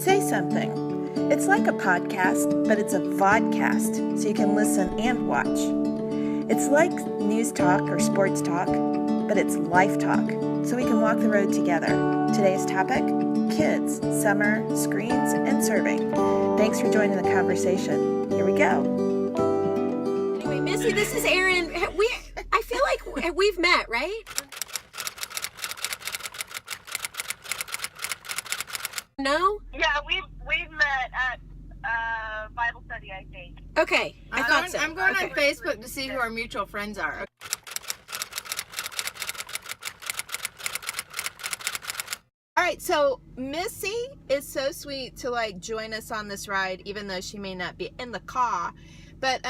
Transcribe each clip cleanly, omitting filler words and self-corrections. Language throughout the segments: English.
Say Something. It's like a podcast, but it's a vodcast, so you can listen and watch. It's like news talk or sports talk, but it's life talk, so we can walk the road together. Today's topic, kids, summer, screens, and serving. Thanks for joining the conversation. Here we go. Anyway, Missy, this is Erin. I feel like we've met, right? No? Yeah, we've met at Bible study, I think. Okay, I thought so. I'm going okay. on Facebook to see who our mutual friends are. All right, so Missy is so sweet to join us on this ride, even though she may not be in the car. But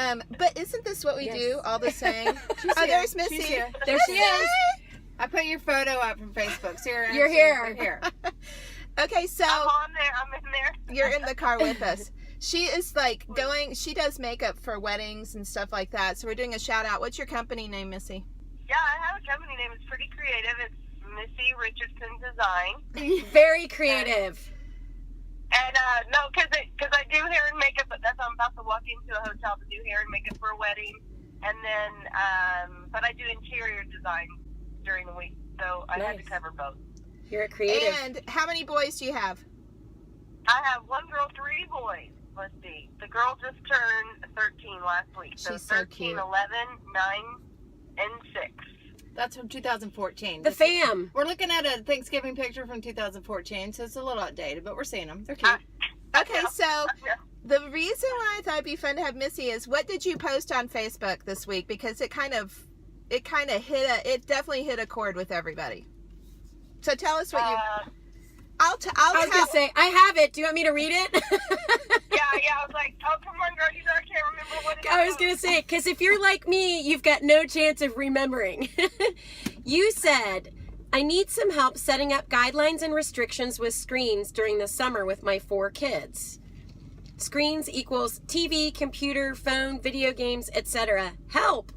isn't this what we do all the same? There's Missy. She's here. There she is. I put your photo up from Facebook. So You're here. You're here. Okay, so I'm on there. I'm in there. you're in the car with us. She is she does makeup for weddings and stuff like that. So we're doing a shout out. What's your company name, Missy? Yeah, I have a company name. It's pretty creative. It's Missy Richardson Design. Very creative. And no, because I do hair and makeup, but I'm about to walk into a hotel to do hair and makeup for a wedding, and then but I do interior design during the week, so I had to cover both. You're a creative. And how many boys do you have? I have one girl, 3 boys. Let's see. The girl just turned 13 last week. So She's so 13, cute. 11, 9, and 6. That's from 2014. The fam. We're looking at a Thanksgiving picture from 2014, so it's a little outdated, but we're seeing them. They're cute. Okay, so the reason why I thought it'd be fun to have Missy is, what did you post on Facebook this week? Because it definitely hit a chord with everybody. So tell us what you. I was gonna say I have it. Do you want me to read it? Yeah. I was like, oh, come on, girl. I can't remember what it is. I was gonna say, because if you're like me, you've got no chance of remembering. You said, I need some help setting up guidelines and restrictions with screens during the summer with my 4 kids. Screens equals TV, computer, phone, video games, etc. Help!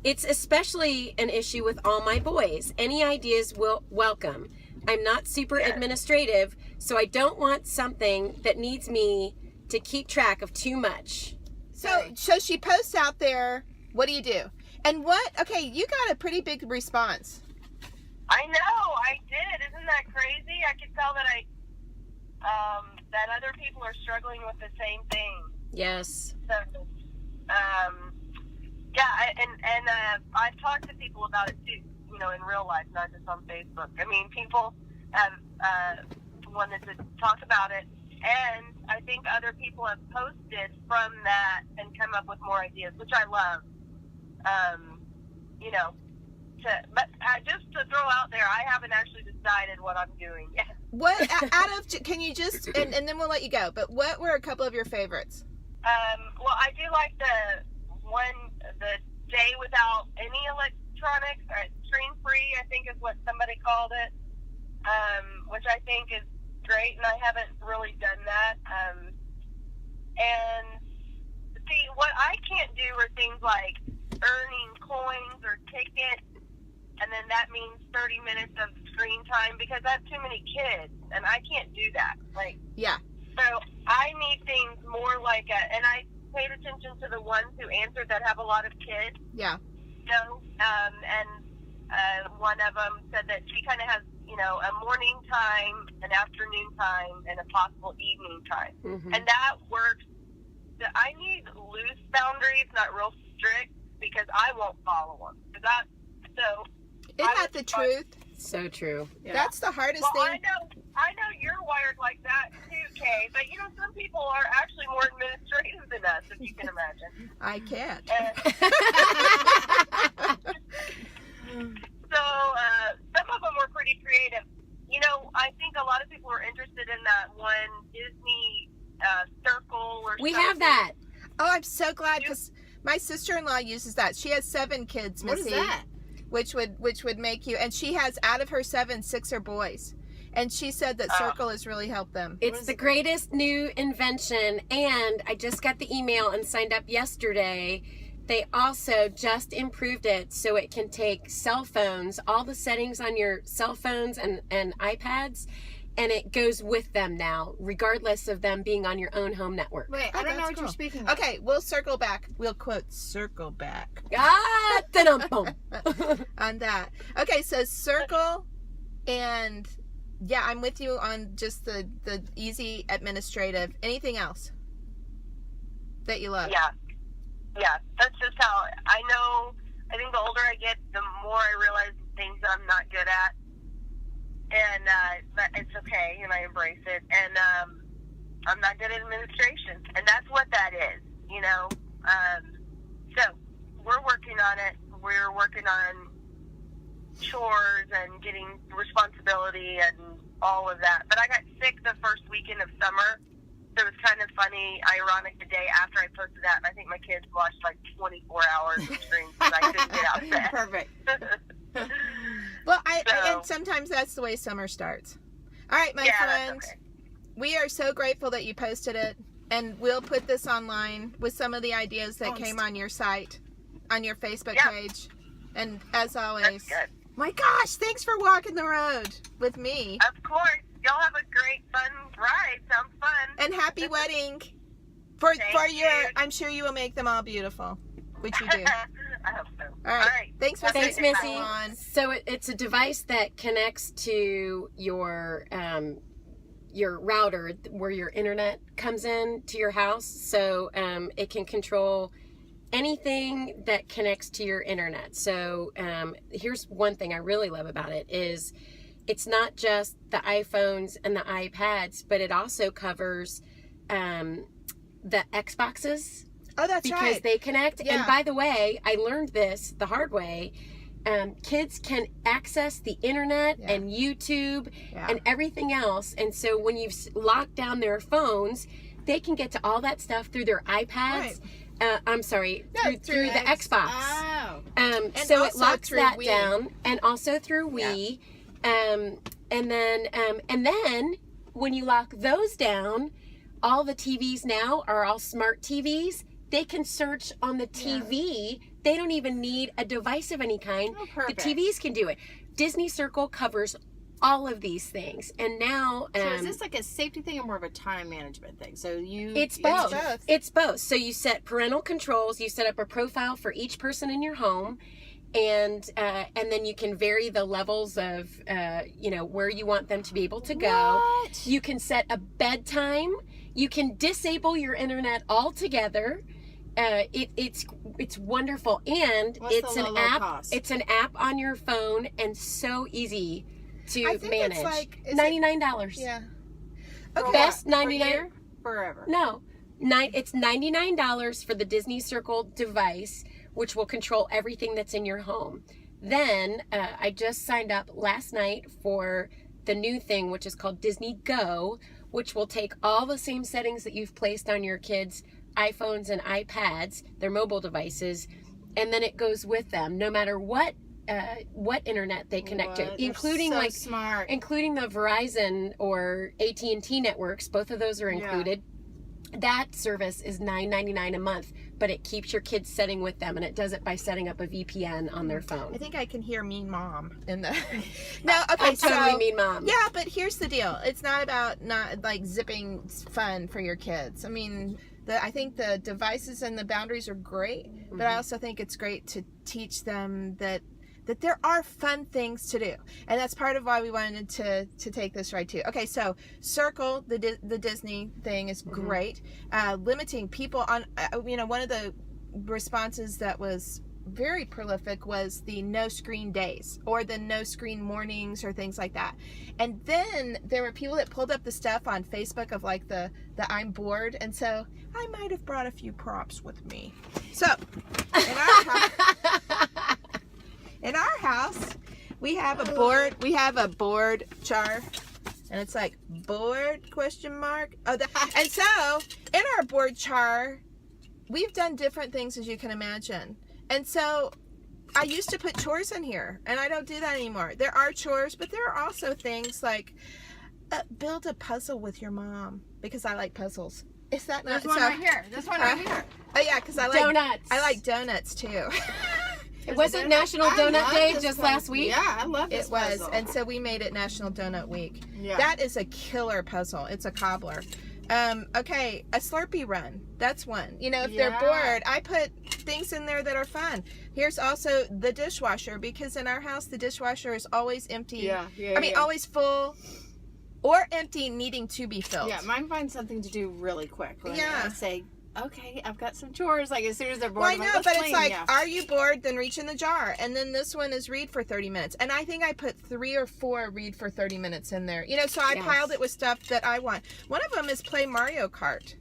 It's especially an issue with all my boys. Any ideas will welcome. I'm not super administrative, so I don't want something that needs me to keep track of too much. So she posts out there. What do you do? And okay, you got a pretty big response. I know, I did. Isn't that crazy? I could tell that that other people are struggling with the same thing. Yes. So, I've talked to people about it too, in real life, not just on Facebook. I mean, people have wanted to talk about it, and I think other people have posted from that and come up with more ideas, which I love. But just to throw out there, I haven't actually decided what I'm doing yet. What can you just and then we'll let you go. But what were a couple of your favorites? Well, I do like the day without any electronics, or screen free, I think is what somebody called it, which I think is great, and I haven't really done that. And see, what I can't do are things like earning coins or tickets, and then that means 30 minutes of screen time, because I have too many kids, and I can't do that. So I need things more and I paid attention to the ones who answered that have a lot of kids. Yeah. And one of them said that she kind of has, a morning time, an afternoon time, and a possible evening time. Mm-hmm. And that works. I need loose boundaries, not real strict, because I won't follow them. Isn't that the truth? So true. Yeah. That's the hardest thing. I know you're wired like that too, Kay, but some people are actually more administrative than us, if you can imagine. I can't. So some of them were pretty creative. I think a lot of people were interested in that one Disney circle or something. We have that. Oh, I'm so glad, because my sister-in-law uses that. She has 7 kids, Missy. What is that? Which would make you, and she has, out of her 7, 6 are boys. And she said that Circle has really helped them. It's the greatest new invention, and I just got the email and signed up yesterday. They also just improved it so it can take cell phones, all the settings on your cell phones and iPads, and it goes with them now, regardless of them being on your own home network. Wait, I don't know what you're speaking of. Okay, we'll circle back. We'll quote circle back Ah, da-dum-bum. on that. Okay, so circle, and yeah, I'm with you on just the easy administrative. Anything else that you love? Yeah, that's just how I know. I think the older I get, the more I realize things I'm not good at, and but it's okay, and I embrace it. And I'm not good at administration, and that's what that is, you know. So we're working on it. We're working on chores and getting responsibility and all of that. But I got sick the first weekend of summer. So it was kind of funny, ironic, the day after I posted that, and I think my kids watched like 24 hours of streams because I couldn't get out of bed. Perfect. Well, and sometimes that's the way summer starts. All right, my friend, okay. We are so grateful that you posted it, and we'll put this online with some of the ideas that came on your site, on your Facebook page. And as always, my gosh, thanks for walking the road with me. Of course. Y'all have a great, fun ride. Sounds fun. And happy wedding. For your, I'm sure you will make them all beautiful, which you do. I hope so. All right. Thanks, Missy. So it's a device that connects to your router where your internet comes in to your house. So it can control anything that connects to your internet. So here's one thing I really love about it is it's not just the iPhones and the iPads, but it also covers the Xboxes. Oh, that's right. Because they connect. Yeah. And by the way, I learned this the hard way. Kids can access the internet and YouTube and everything else. And so when you've locked down their phones, they can get to all that stuff through their iPads. Right. I'm sorry, through the Xbox. Oh. So it locks that down. And also through Wii. And then when you lock those down, all the TVs now are all smart TVs. They can search on the TV. Yeah. They don't even need a device of any kind. Oh, perfect. The TVs can do it. Disney Circle covers all of these things. And now... so is this like a safety thing or more of a time management thing? So It's both. It's both. So you set parental controls. You set up a profile for each person in your home. And then you can vary the levels of, where you want them to be able to go. What? You can set a bedtime. You can disable your internet altogether. It's wonderful, and it's an app. Cost? It's an app on your phone, and so easy to manage. It's like $99. Yeah. Okay. Best $99 forever. No, it's $99 for the Disney Circle device, which will control everything that's in your home. Then I just signed up last night for the new thing, which is called Disney Go, which will take all the same settings that you've placed on your kids' iPhones and iPads, their mobile devices, and then it goes with them, no matter what internet they connect to, including including the Verizon or AT&T networks. Both of those are included. Yeah. That service is $9.99 a month, but it keeps your kids setting with them, and it does it by setting up a VPN on their phone. I think I can hear mean mom in the... No, okay, I'm totally mean mom. Yeah, but here's the deal. It's not about not like zipping fun for your kids. I mean, I think the devices and the boundaries are great, but I also think it's great to teach them that there are fun things to do. And that's part of why we wanted to take this ride too. Okay, so Circle, the Disney thing is great. Limiting people on, one of the responses that was very prolific was the no screen days or the no screen mornings or things like that. And then there were people that pulled up the stuff on Facebook of like the I'm bored. And so I might have brought a few props with me. So in our house, we have a board chart, and it's like board ? And so in our board chart, we've done different things, as you can imagine. And so I used to put chores in here, and I don't do that anymore. There are chores, but there are also things like build a puzzle with your mom, because I like puzzles. Is that not This one right here. This one right here. Oh yeah, because I like donuts. I like donuts too. It wasn't National Donut Day just last week? Yeah, I love this It was, puzzle. and so we made it National Donut Week. Yeah. That is a killer puzzle. It's a cobbler. Okay, a Slurpee run. That's one. You know, if they're bored, I put things in there that are fun. Here's also the dishwasher, because in our house the dishwasher is always empty. Always full or empty, needing to be filled. Yeah, mine finds something to do really quick. When Yeah. I say, okay, I've got some chores. Like, as soon as they're bored, Well, I I'm know, like, let's but clean. it's like, Yeah. are you bored? Then reach in the jar. And then this one is read for 30 minutes. And I think I put 3 or 4 read for 30 minutes in there. You know, so I piled it with stuff that I want. One of them is play Mario Kart.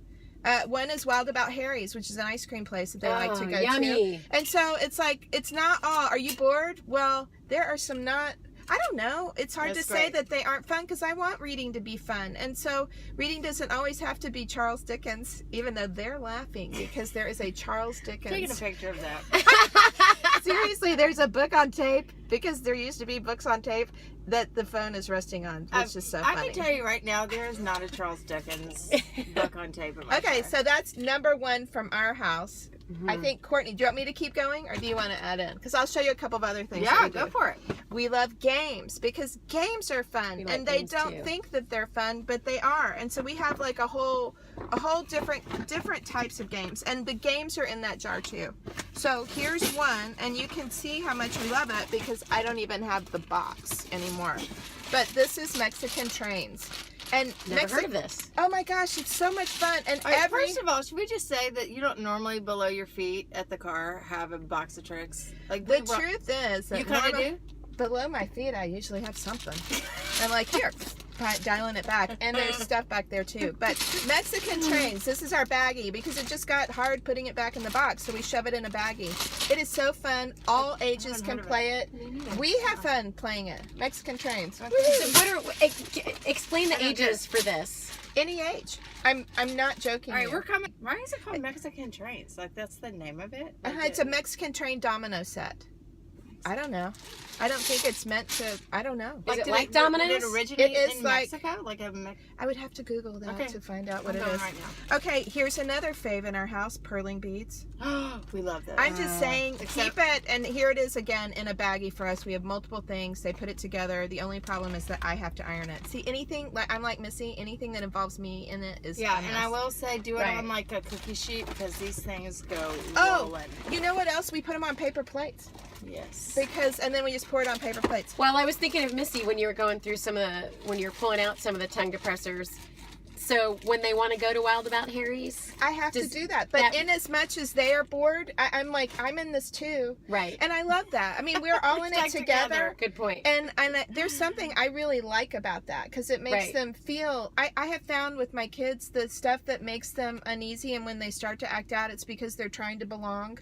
One is Wild About Harry's, which is an ice cream place that they like to go yummy. to. And so it's like, it's not all, are you bored? Well, there are some not... I don't know. It's hard to say that they aren't fun, because I want reading to be fun. And so reading doesn't always have to be Charles Dickens, even though they're laughing because there is a Charles Dickens. Taking a picture of that. Seriously, there's a book on tape, because there used to be books on tape that the phone is resting on, which is so funny. I can tell you right now, there is not a Charles Dickens book on tape in my Okay, car. so that's number 1 from our house. I think, Courtney, do you want me to keep going, or do you want to add in? Because I'll show you a couple of other things. Yeah, go for it. We love games, because games are fun, and they don't too. think that they're fun, but they are. And so we have like a whole different types of games, and the games are in that jar too. So here's one, and you can see how much we love it, because I don't even have the box anymore. But this is Mexican Trains. And Never heard of this. Oh my gosh, it's so much fun. And All right, first of all, should we just say that you don't normally below your feet at the car have a box of tricks? Like the truth is that you kind of do. below my feet, I usually have something. I'm like, here, dialing it back. And there's stuff back there too. But Mexican Trains, this is our baggie, because it just got hard putting it back in the box, so we shove it in a baggie. It is so fun. All ages can play it. We have fun playing it. Mexican Trains. So explain the ages for this. Any age. I'm not joking. All right, you. we're coming. Why is it called Mexican Trains? Like, that's the name of it? It's a Mexican Train domino set. I don't know. I don't think it's meant to. I don't know. Is it did like dominoes? Did it originate It is in like- Mexico? Like I would have to Google that to find out what I'm it going is. right now. Okay, here's another fave in our house: purling beads. We love that. I'm just saying, keep it, and here it is again in a baggie for us. We have multiple things. They put it together. The only problem is that I have to iron it. See, anything like I'm like Missy, anything that involves me in it is Yeah, a and mess. I will say, do it Right. on like a cookie sheet, because these things go Oh, rolling. you know what else? We put them on paper plates, Yes. because, and then we just pour it on paper plates. Well, I was thinking of Missy when you were going through when you're pulling out some of the tongue depressors. So when they want to go to Wild About Harry's, I have to do that. But in as much as they are bored, I'm like, I'm in this too. right? And I love that. I mean, we're all in it Stuck together. Good point. And there's something I really like about that, because it makes Right. them feel, I have found with my kids, the stuff that makes them uneasy, and when they start to act out, it's because they're trying to belong,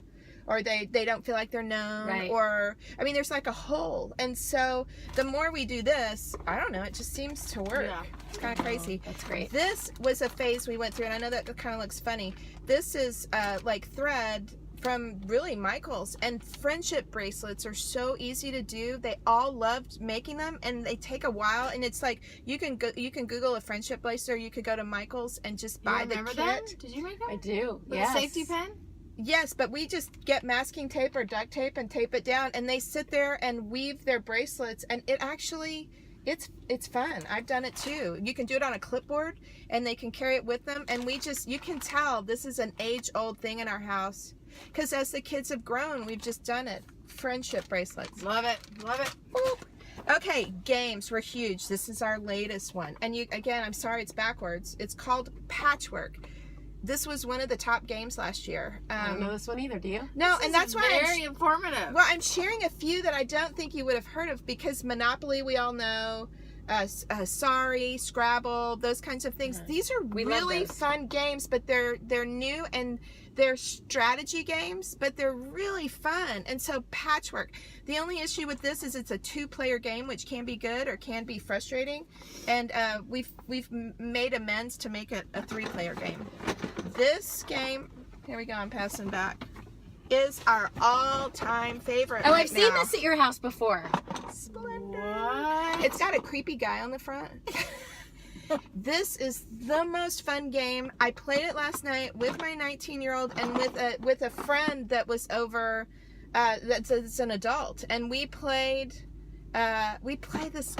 or they don't feel like they're known, Right. or, I mean, there's like a hole. And so the more we do this, I don't know, it just seems to work. Yeah. It's kind of crazy. That's great. This was a phase we went through, and I know that kind of looks funny. This is like thread from really Michael's, and friendship bracelets are so easy to do. They all loved making them, and they take a while, and it's like you can Google a friendship bracelet, or you could go to Michael's and just buy the remember kit. that? Did you make that? I do. With Yes. a safety pin? Yes, but we just get masking tape or duct tape and tape it down, and they sit there and weave their bracelets, and it actually, it's fun. I've done it too. You can do it on a clipboard, and they can carry it with them, and you can tell this is an age-old thing in our house, because as the kids have grown, we've just done it. Friendship bracelets. Love it. Love it. Boop. Okay, games were huge. This is our latest one, and again, I'm sorry it's backwards. It's called Patchwork. This was one of the top games last year. I don't know this one either. Do you? No, This and is that's why very informative. Well, I'm sharing a few that I don't think you would have heard of, because Monopoly, we all know, Sorry, Scrabble, those kinds of things. These are We love really those. fun games, but they're new, and they're strategy games, but they're really fun. And so Patchwork. The only issue with this is it's a 2-player game, which can be good or can be frustrating. And we've made amends to make it a 3-player game. This game, here we go, I'm passing back, is our all-time favorite. Oh, right I've seen now. this at your house before. Splendor. What? It's got a creepy guy on the front. This is the most fun game. I played it last night with my 19-year-old and with a friend that was over that's an adult, and we play this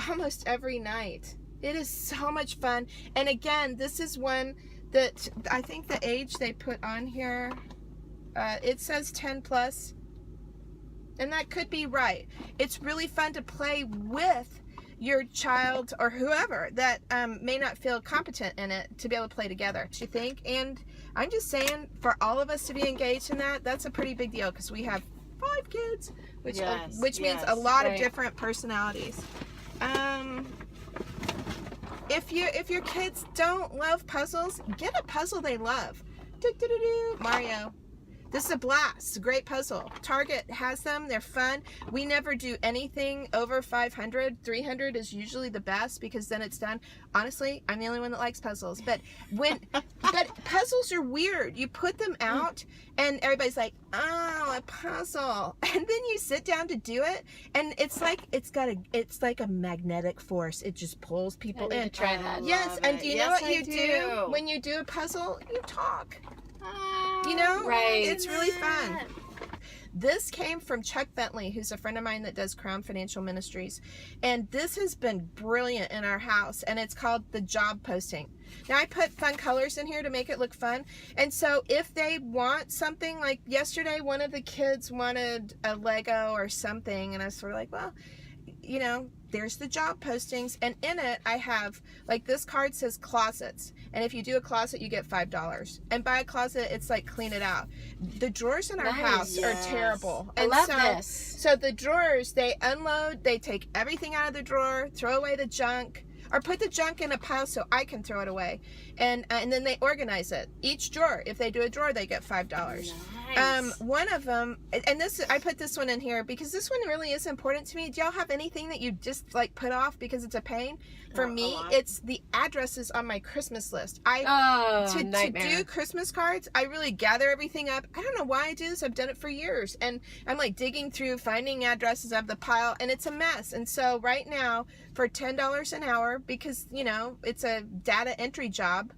almost every night. It is so much fun. And again, this is one that I think the age they put on here, it says 10 plus, and that could be right. It's really fun to play with your child or whoever that may not feel competent in it, to be able to play together. Do you think? And I'm just saying, for all of us to be engaged in that, that's a pretty big deal, because we have 5 kids, which means a lot of different personalities. If your kids don't love puzzles, get a puzzle they love. Mario. This is a blast. It's a great puzzle. Target has them. They're fun. We never do anything over 500. 300 is usually the best, because then it's done. Honestly, I'm the only one that likes puzzles. But but puzzles are weird. You put them out and everybody's like, oh, a puzzle. And then you sit down to do it, and it's like a magnetic force. It just pulls people in. Try that. Yes, and do you know what you do when you do a puzzle? You talk. You know? Right. It's really fun. This came from Chuck Bentley, who's a friend of mine that does Crown Financial Ministries. And this has been brilliant in our house, and it's called the job posting. Now, I put fun colors in here to make it look fun. And so if they want something, like yesterday, one of the kids wanted a Lego or something, and I was sort of like, well, you know, there's the job postings, and in it I have, like, this card says closets, and if you do a closet you get $5, and by a closet it's like clean it out. The drawers in our house are terrible, and I love this. So the drawers, they unload, they take everything out of the drawer, throw away the junk, or put the junk in a pile so I can throw it away, and then they organize it. Each drawer, if they do a drawer, they get $5. Nice. One of them, and this, I put this one in here because this one really is important to me. Do y'all have anything that you just like put off because it's a pain? For me, it's the addresses on my Christmas list. To do Christmas cards, I really gather everything up. I don't know why I do this. I've done it for years, and I'm like digging through, finding addresses of the pile, and it's a mess. And so right now, for $10 an hour, because you know it's a data entry job,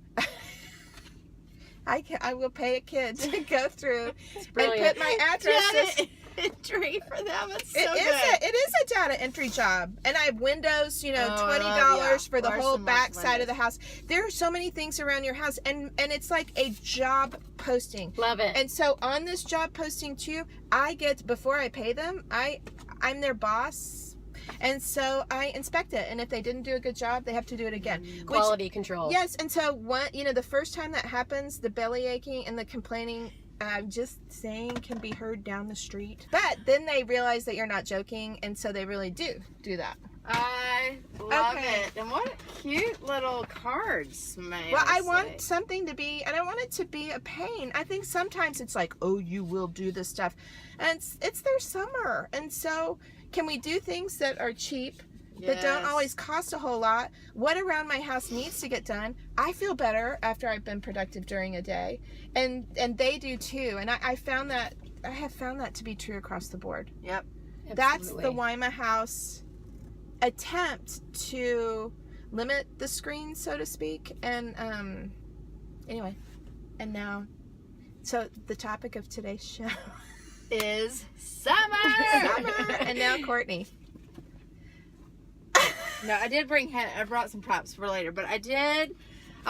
I will pay a kid to go through and put my addresses. Data entry for them. It's so It is a data entry job, and I have windows. You know, $20 for the whole back side of the house. There are so many things around your house, and it's like a job posting. Love it. And so on this job posting too, I get, before I pay them, I'm their boss. And so I inspect it, and if they didn't do a good job, they have to do it again. Quality control. Yes, and so the first time that happens, the belly aching and the complaining, I'm just saying, can be heard down the street. But then they realize that you're not joking, and so they really do that. I love it. And what cute little cards, man. Well, I want something to be, and I want it to be a pain. I think sometimes it's like, oh, you will do this stuff, and it's their summer, and so can we do things that are cheap, that don't always cost a whole lot? What around my house needs to get done? I feel better after I've been productive during a day, and they do too. And I have found that to be true across the board. Yep. That's the Weimar House attempt to limit the screen, so to speak. And anyway, and now, so the topic of today's show is summer. And now Courtney. No, I brought some props for later, but I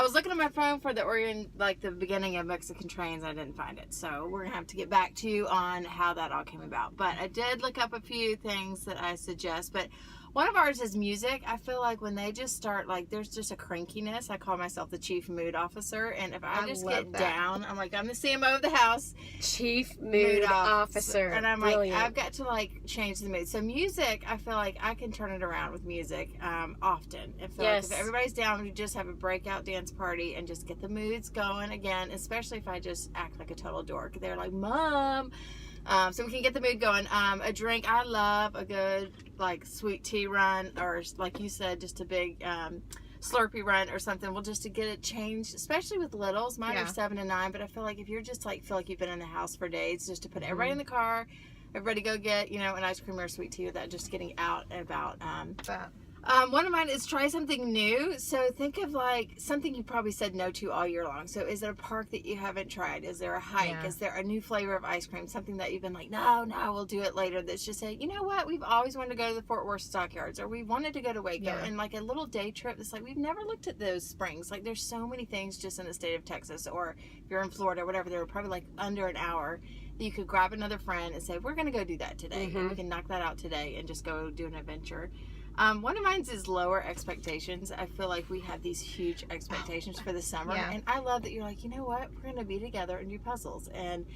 was looking at my phone for the Oregon, like the beginning of Mexican trains. I didn't find it, so we're gonna have to get back to you on how that all came about. But I did look up a few things that I suggest. But one of ours is music. I feel like when they just start, like, there's just a crankiness. I call myself the chief mood officer, and if I just get down, I'm like, I'm the CMO of the house. Chief mood officer. And I'm Brilliant. like, I've got to, like, change the mood. So music, I feel like I can turn it around with music often. I feel like if everybody's down, we just have a breakout dance party and just get the moods going again, especially if I just act like a total dork. They're like, Mom. So we can get the mood going. A drink, I love a good, like, sweet tea run, or like you said, just a big Slurpee run or something. Well, just to get it changed, especially with littles. Mine are 7 and 9, but I feel like if you're just like, feel like you've been in the house for days, just to put everybody in the car, everybody go get, an ice cream or a sweet tea with that, just getting out and about. One of mine is try something new. So think of like something you probably said no to all year long. So is it a park that you haven't tried? Is there a hike? Yeah. Is there a new flavor of ice cream? Something that you've been like, no, we'll do it later. That's just say, you know what? We've always wanted to go to the Fort Worth Stockyards, or we wanted to go to Waco, and like a little day trip. It's like, we've never looked at those springs. Like there's so many things just in the state of Texas, or if you're in Florida, whatever, they're probably like under an hour. You could grab another friend and say, we're going to go do that today. And we can knock that out today and just go do an adventure. One of mine is lower expectations. I feel like we have these huge expectations for the summer. Yeah. And I love that you're like, you know what? We're going to be together and do puzzles. And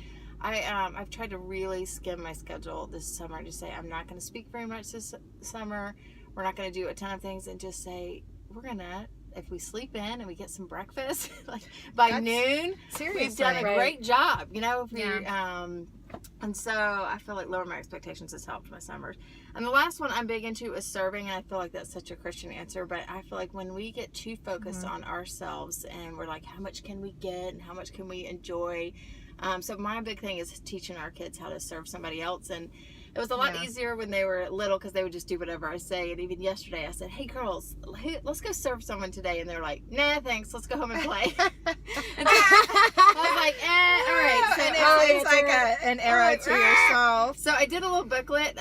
I've tried to really skim my schedule this summer and just say, I'm not going to speak very much this summer. We're not going to do a ton of things, and just say, we're going to, if we sleep in and we get some breakfast, like by noon, seriously, we've done a great job, you know? If we, and so I feel like lower my expectations has helped my summers. And the last one I'm big into is serving, and I feel like that's such a Christian answer, but I feel like when we get too focused on ourselves and we're like, how much can we get and how much can we enjoy? So my big thing is teaching our kids how to serve somebody else. And it was a lot easier when they were little, because they would just do whatever I say. And even yesterday I said, hey girls, let's go serve someone today. And they're like, nah, thanks, let's go home and play. And so I was like, all right. So it's like an arrow to yourself. So I did a little booklet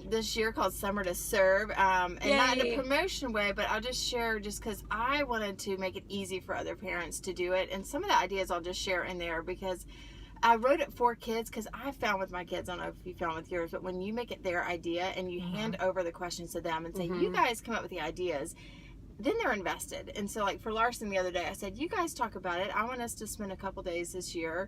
this year called Summer to Serve, and not in a promotion way, but I'll just share just because I wanted to make it easy for other parents to do it. And some of the ideas I'll just share in there, because I wrote it for kids, because I found with my kids, I don't know if you found with yours, but when you make it their idea and you hand over the questions to them and say, you guys come up with the ideas, then they're invested. And so like for Larson the other day, I said, you guys talk about it. I want us to spend a couple days this year,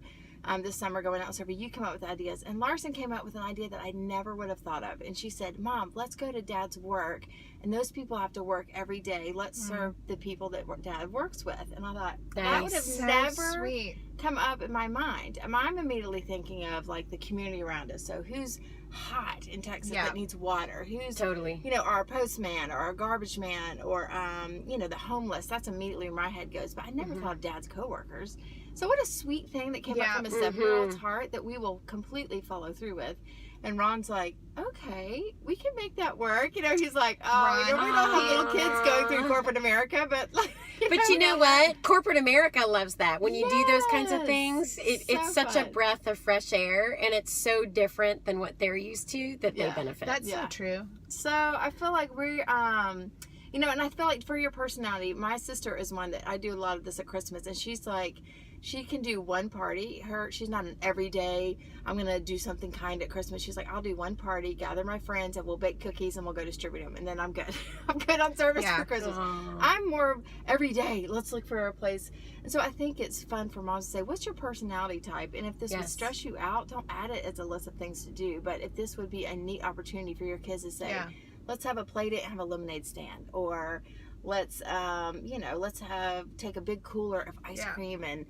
this summer, going out and serving. You come up with ideas. And Larson came up with an idea that I never would have thought of. And she said, Mom, let's go to Dad's work. And those people have to work every day. Let's serve the people that Dad works with. And I thought, that would have never come up in my mind. I'm immediately thinking of like the community around us. So who's hot in Texas that needs water? Who's you know, our postman or our garbage man, or you know, the homeless? That's immediately where my head goes. But I never thought of Dad's coworkers. So what a sweet thing that came up from a 7-year-old's heart that we will completely follow through with. And Ron's like, okay, we can make that work. You know, he's like, oh, you know, we don't have little kids going through corporate America, but like, you know what? Corporate America loves that. When you do those kinds of things, it's such a breath of fresh air, and it's so different than what they're used to that they benefit. That's so true. So I feel like we're, you know, and I feel like for your personality, my sister is one that I do a lot of this at Christmas, and she's like, she can do one party. She's not an everyday, I'm going to do something kind at Christmas. She's like, I'll do one party, gather my friends, and we'll bake cookies, and we'll go distribute them. And then I'm good. I'm good on service for Christmas. I'm more every day. Let's look for a place. And so I think it's fun for moms to say, what's your personality type? And if this would stress you out, don't add it as a list of things to do. But if this would be a neat opportunity for your kids to say, let's have a play date and have a lemonade stand. Or let's, you know, take a big cooler of ice cream and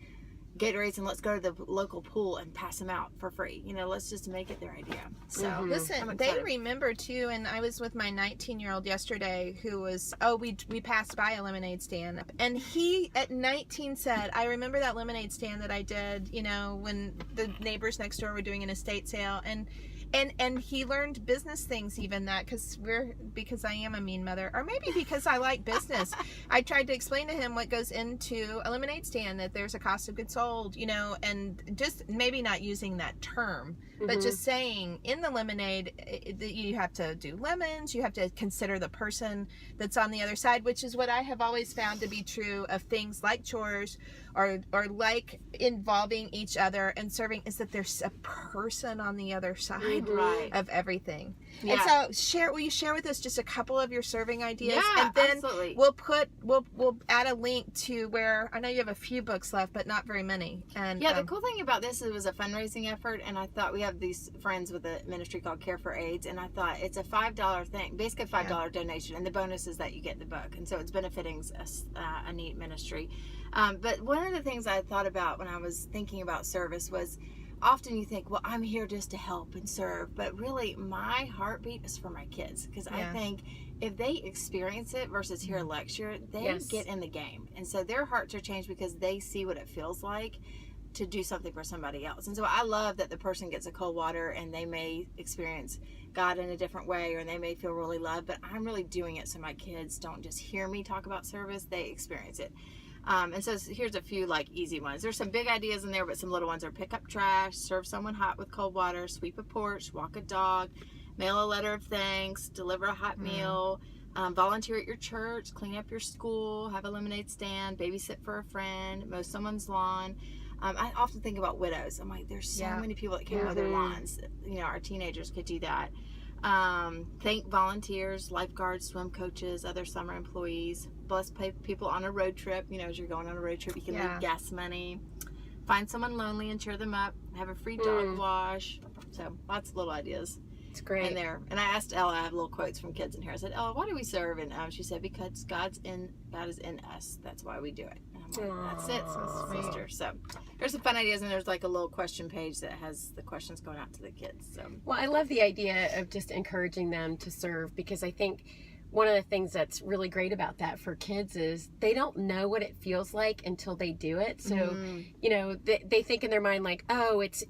Gatorades, and let's go to the local pool and pass them out for free. You know, let's just make it their idea. So listen, they remember too. And I was with my 19-year-old yesterday, who was we passed by a lemonade stand, and he at 19 said, I remember that lemonade stand that I did, you know, when the neighbors next door were doing an estate sale. And he learned business things, even that, because I am a mean mother, or maybe because I like business. I tried to explain to him what goes into a lemonade stand, that there's a cost of goods sold, you know, and just maybe not using that term, but just saying in the lemonade, you have to do lemons, you have to consider the person that's on the other side, which is what I have always found to be true of things like chores or like involving each other and serving, is that there's a person on the other side of everything. And so will you share with us just a couple of your serving ideas? And then we'll add a link to where, I know you have a few books left, but not very many. And the cool thing about this, it was a fundraising effort, and I thought, we have these friends with a ministry called Care for AIDS, and I thought it's a $5 thing, basically a $5 donation, and the bonus is that you get the book, and so it's benefiting a neat ministry. But one of the things I thought about when I was thinking about service was, often you think, well, I'm here just to help and serve, but really my heartbeat is for my kids, because I think if they experience it versus hear a lecture, they get in the game, and so their hearts are changed because they see what it feels like to do something for somebody else. And so I love that the person gets a cold water and they may experience God in a different way, or they may feel really loved, but I'm really doing it so my kids don't just hear me talk about service, they experience it. And so here's a few like easy ones. There's some big ideas in there, but some little ones are pick up trash, serve someone hot with cold water, sweep a porch, walk a dog, mail a letter of thanks, deliver a hot meal, volunteer at your church, clean up your school, have a lemonade stand, babysit for a friend, mow someone's lawn. I often think about widows. I'm like, there's so many people that can't mow their lawns. You know, our teenagers could do that. Thank volunteers, lifeguards, swim coaches, other summer employees. Bless people on a road trip. You know, as you're going on a road trip, you can leave gas money. Find someone lonely and cheer them up. Have a free dog wash. So lots of little ideas. It's great. In there. And I asked Ella, I have little quotes from kids in here. I said, Ella, why do we serve? And she said, because God is in us. That's why we do it. And I'm like, that's it, sister. So there's some fun ideas, and there's like a little question page that has the questions going out to the kids. So well, I love the idea of just encouraging them to serve, because I think one of the things that's really great about that for kids is they don't know what it feels like until they do it. So, you know, they think in their mind like, oh, it's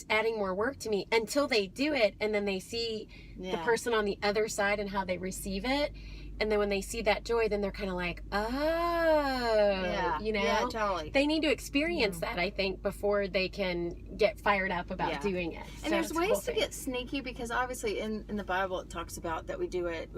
adding more work to me, until they do it. And then they see the person on the other side and how they receive it. And then when they see that joy, then they're kind of like, oh, you know, totally. They need to experience that, I think, before they can get fired up about doing it. And there's ways to get sneaky, because obviously in the Bible it talks about that we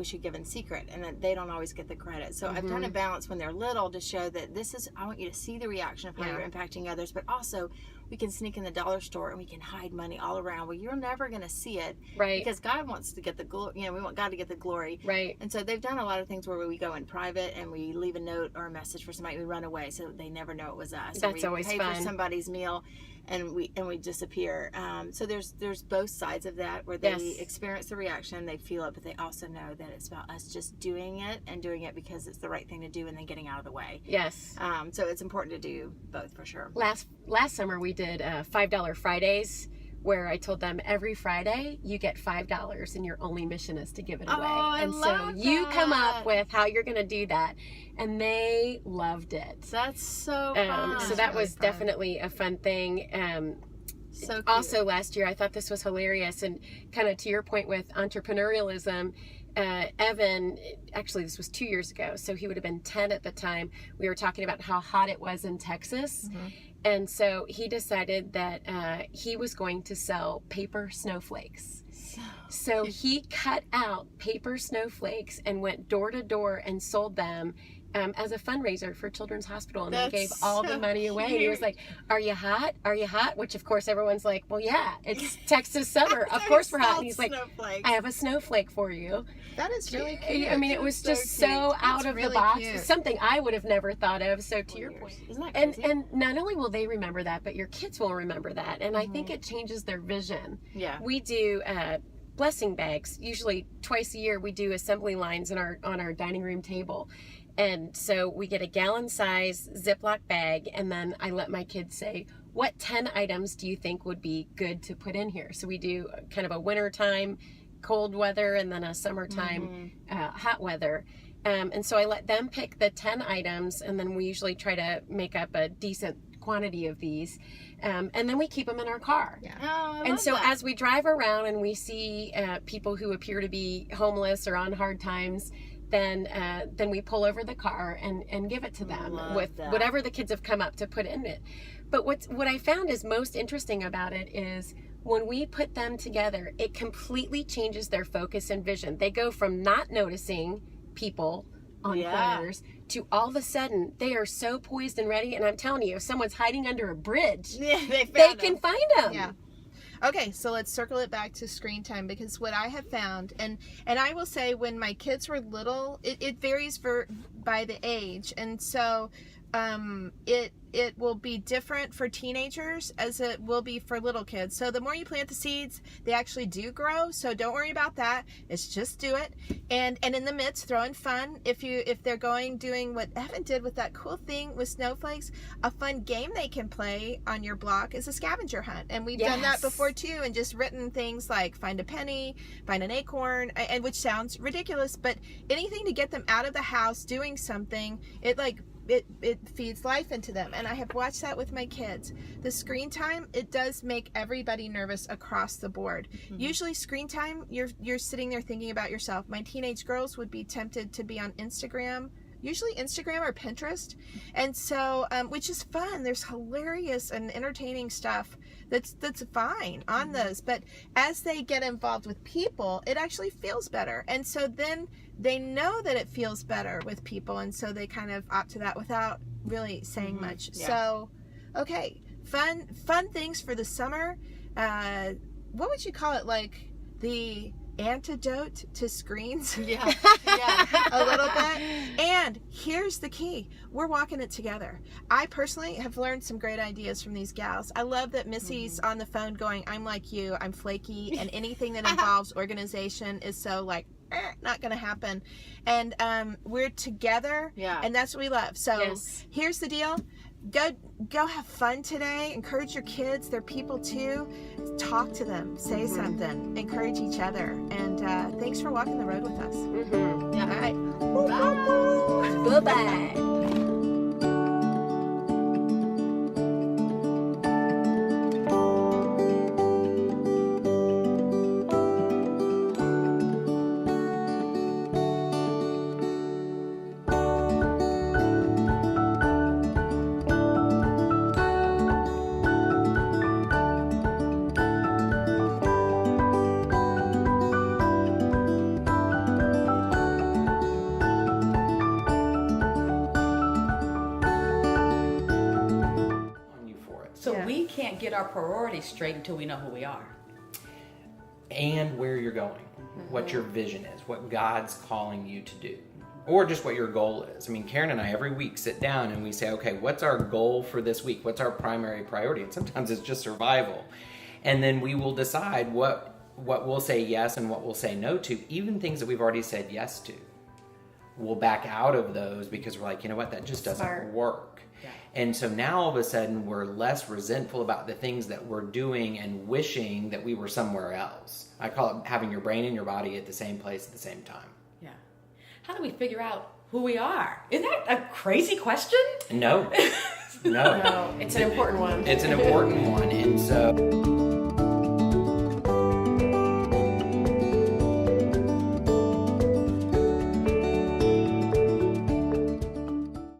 should give in secret, and that they don't always get the credit. So I've done a balance when they're little to show that I want you to see the reaction of how you're impacting others, but also we can sneak in the dollar store and we can hide money all around. Well, you're never going to see it, right? Because God wants to get the glory. You know, we want God to get the glory, right? And so they've done a lot of things where we go in private and we leave a note or a message for somebody. We run away so they never know it was us. That's always fun. We pay for somebody's meal, and we disappear. So there's both sides of that, where they experience the reaction, they feel it, but they also know that it's about us just doing it because it's the right thing to do, and then getting out of the way. Yes. So it's important to do both, for sure. Last summer we did $5 Fridays, where I told them every Friday you get $5 and your only mission is to give it away. I love that. You come up with how you're going to do that, and they loved it. That's so fun. So that was definitely a fun thing. So cute. Also last year I thought this was hilarious, and kind of to your point with entrepreneurialism, Evan, actually this was 2 years ago, so he would have been 10 at the time. We were talking about how hot it was in Texas. And so he decided that he was going to sell paper snowflakes. So he cut out paper snowflakes and went door to door and sold them as a fundraiser for Children's Hospital, and then gave all the money away. And he was like, "Are you hot? Are you hot?" Which of course everyone's like, "Well, yeah, it's Texas summer. Of course we're hot." And he's like, "I have a snowflake for you." That is really cute. I mean, it was just so out of the box. Something I would have never thought of. So to your point, isn't that crazy? And not only will they remember that, but your kids will remember that. And I think it changes their vision. Yeah. We do blessing bags. Usually twice a year we do assembly lines on our dining room table. And so we get a gallon size Ziploc bag, and then I let my kids say, what 10 items do you think would be good to put in here? So we do kind of a wintertime cold weather, and then a summertime hot weather. And so I let them pick the 10 items, and then we usually try to make up a decent quantity of these. And then we keep them in our car. Yeah. Oh, and so as we drive around and we see people who appear to be homeless or on hard times, then we pull over the car and give it to them with whatever the kids have come up to put in it. But what I found is most interesting about it is when we put them together, it completely changes their focus and vision. They go from not noticing people on corners to all of a sudden they are so poised and ready. And I'm telling you, if someone's hiding under a bridge, they can find them. Yeah. Okay, so let's circle it back to screen time, because what I have found, and I will say when my kids were little, it varies by the age, and so it will be different for teenagers as it will be for little kids. So the more you plant the seeds, they actually do grow. So don't worry about that. It's just do it. And in the midst, throw in fun. If they're doing what Evan did with that cool thing with snowflakes, a fun game they can play on your block is a scavenger hunt. And we've done that before too, and just written things like find a penny, find an acorn, and which sounds ridiculous, but anything to get them out of the house doing something, it like it feeds life into them. And I have watched that with my kids. The screen time, it does make everybody nervous across the board. Usually screen time, you're sitting there thinking about yourself. My teenage girls would be tempted to be on Instagram, usually Instagram or Pinterest. And so, which is fun. There's hilarious and entertaining stuff that's fine on those. But as they get involved with people, it actually feels better. And so then they know that it feels better with people. And so they kind of opt to that without really saying much. Yeah. So, okay, fun things for the summer. What would you call it? Like the antidote to screens? Yeah. A little bit. And here's the key. We're walking it together. I personally have learned some great ideas from these gals. I love that Missy's on the phone going, I'm like you, I'm flaky, and anything that involves organization is so like, not gonna happen. And we're together, and that's what we love. So here's the deal. Go have fun today. Encourage your kids. They're people too. Talk to them. Say something. Encourage each other. And thanks for walking the road with us. All right. Bye-bye. So we can't get our priorities straight until we know who we are. And where you're going, what your vision is, what God's calling you to do, or just what your goal is. I mean, Karen and I every week sit down and we say, okay, what's our goal for this week? What's our primary priority? And sometimes it's just survival. And then we will decide what we'll say yes and what we'll say no to, even things that we've already said yes to. We'll back out of those because we're like, you know what, that just doesn't work. Yeah. And so now all of a sudden we're less resentful about the things that we're doing and wishing that we were somewhere else. I call it having your brain and your body at the same place at the same time. Yeah. How do we figure out who we are? Isn't that a crazy question? No. No. It's an important one. It's an important one. And so